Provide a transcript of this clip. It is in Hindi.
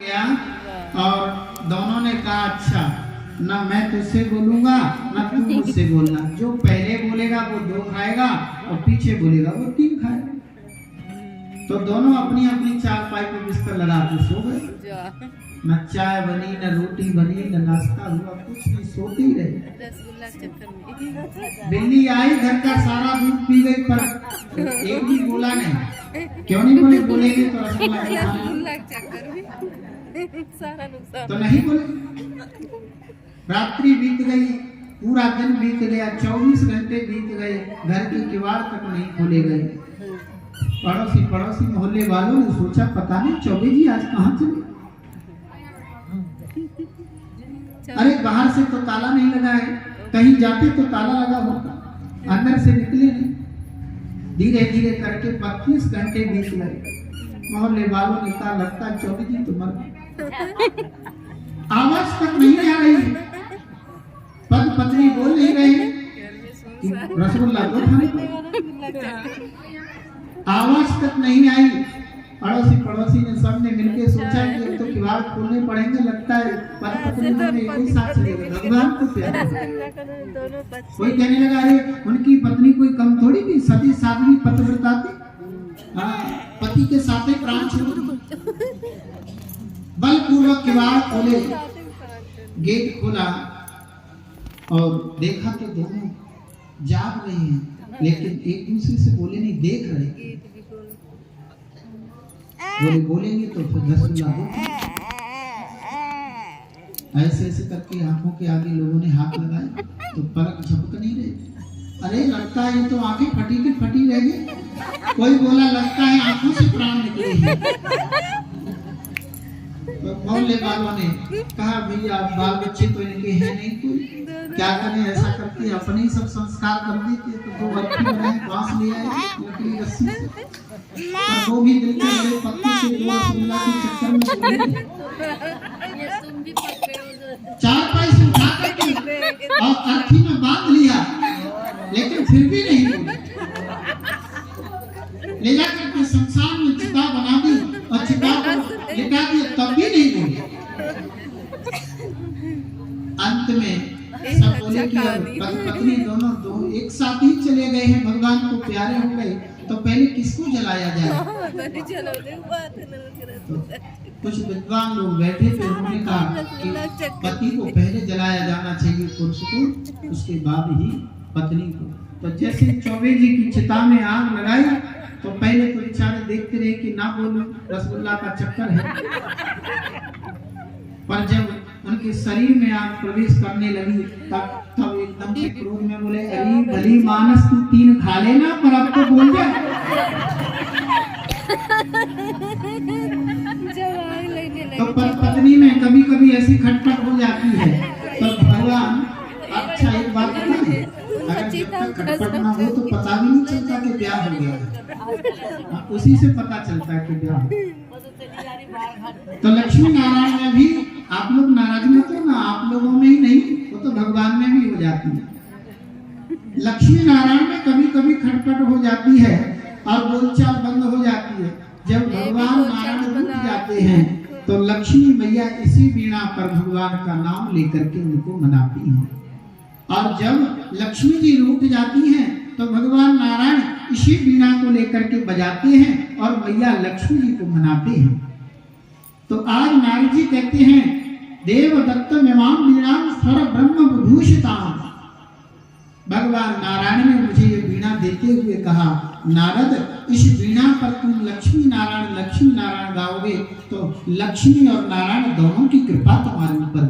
गया और दोनों ने कहा अच्छा ना मैं तुझसे बोलूंगा ना तू मुझसे बोलना। जो पहले बोलेगा वो 2 खाएगा और पीछे बोलेगा वो 3 खाएगा। तो दोनों अपनी अपनी चारपाई पर बिस्तर लगा के सो गए। न चाय बनी, न रोटी बनी, न नाश्ता हुआ, कुछ नहीं, सोती रही। बिल्ली आई, घर का सारा दूध पी गई, पर एक भी बोला नहीं। क्यों नहीं बोले? बोलेंगे तो तो नहीं बोले। रात्रि बीत गई, पूरा दिन बीत गया, 24 घंटे बीत गए, घर की किवाड़ तक नहीं खोले गए। पड़ोसी मोहल्ले वालों ने सोचा पता नहीं चौबे जी आज कहाँ चले। अरे बाहर से तो ताला नहीं लगा है, कहीं जाते तो ताला लगा होगा, अंदर से निकले नहीं। धीरे धीरे करके 25 घंटे बीत गए। मोहल्ले वालों ने कहा लगता है चौबे जी तो मर गए। आवाज तक नहीं आ रही, पति पत्नी बोल नहीं रहे, रसगुल्ला दो खाने, आवाज तक नहीं आई। पड़ोसी ने सबने मिलकर सोचा कि तो किवाड़ खोलने पड़ेंगे, लगता है पति पत्नी दोनों एक ही साथ चले गए। भगवान को प्यार, कोई कहने लगा अरे उनकी पत्नी कोई कम थोड़ी थी, सती साध्वी पतिव्रता थी, पति के साथ ही प्राण छोड़ दी। बलपूर्वक किवाड़ खोले, गेट खोला और देखा तो दोनों जाग रहे हैं, लेकिन एक दूसरे से बोले नहीं, देख रहे। बोलेंगे तो फिर रसगुल्ला हो। ऐसे ऐसे करके आंखों के आगे लोगों ने हाथ लगाए तो पलक झपक नहीं रहे। अरे लगता है ये तो आंखें फटी की फटी रह गई। कोई बोला लगता है आंखों से प्राण निकले हैं। तो मोहल्ले वालों ने कहा भैया बाल बच्चे तो इनके हैं नहीं, कोई क्या करें, ऐसा करके अपने ही सब संस्कार कर देते। तो 2 बर्फी बनाए, बांस ले आए लकड़ी रस्सी से, और वो भी दिल के बड़े पत्ते से 2 रसगुल्ला के चक्कर में 4 पैसे उठा करके और अर्थी में बांध लिया, लेकिन फिर भी नहीं बोले। ले जाकर के संसार में चिता बना दी और चिता को लिटा दिया, तब भी नहीं बोले। अंत में सब बोले कि पत्नी दोनों एक साथ ही चले गए हैं, भगवान को प्यारे हो गए, तो पहले किसको जलाया जाए? तो कुछ विद्वान लोग बैठे थे, उन्होंने कहा कि पति को पहले जलाया जाना चाहिए, पुरुष को, उसके बाद ही पत्नी को। तो जैसे चौबे जी की चिता में आग लगाई तो पहले तो बेचारे देखते रहे कि ना बोलो, रसगुल्ला का चक्कर है, पर जब उनके शरीर में आग प्रवेश करने लगी तब एकदम से क्रोध में बोले अरे भली मानस तू 3 खा लेना, पर अब तो बोल जा। तो पत्नी में कभी कभी ऐसी खटपट हो जाती है, तो भगवान अच्छा एक बात बताइए, अगर जब तक खटपट ना हो तो पता भी नहीं चलता कि ब्याह हो गया, उसी से पता चलता है कि ब्याह हो। तो लक्ष्मी नारायण में भी आप लोग नाराज मत हो ना, आप लोगों में ही नहीं, वो तो भगवान में भी हो जाती है। लक्ष्मी नारायण में कभी कभी खटपट हो जाती है और बोलचाल बंद हो जाती है। जब भगवान नारायण रुक जाते हैं तो लक्ष्मी मैया इसी वीणा पर भगवान का नाम लेकर के उनको मनाती हैं, और जब लक्ष्मी जी रुक जाती हैं तो भगवान नारायण इसी वीणा को लेकर के बजाते हैं और मैया लक्ष्मी जी को मनाते हैं। तो आज नारद जी कहते हैं देव दत्त मिमाम वीणाम स्वर ब्रह्म विभूषिताम। भगवान नारायण ने मुझे ये वीणा देते हुए कहा नारद इस वीणा पर तुम लक्ष्मी नारायण गाओगे तो लक्ष्मी और नारायण दोनों की कृपा तुम्हारे ऊपर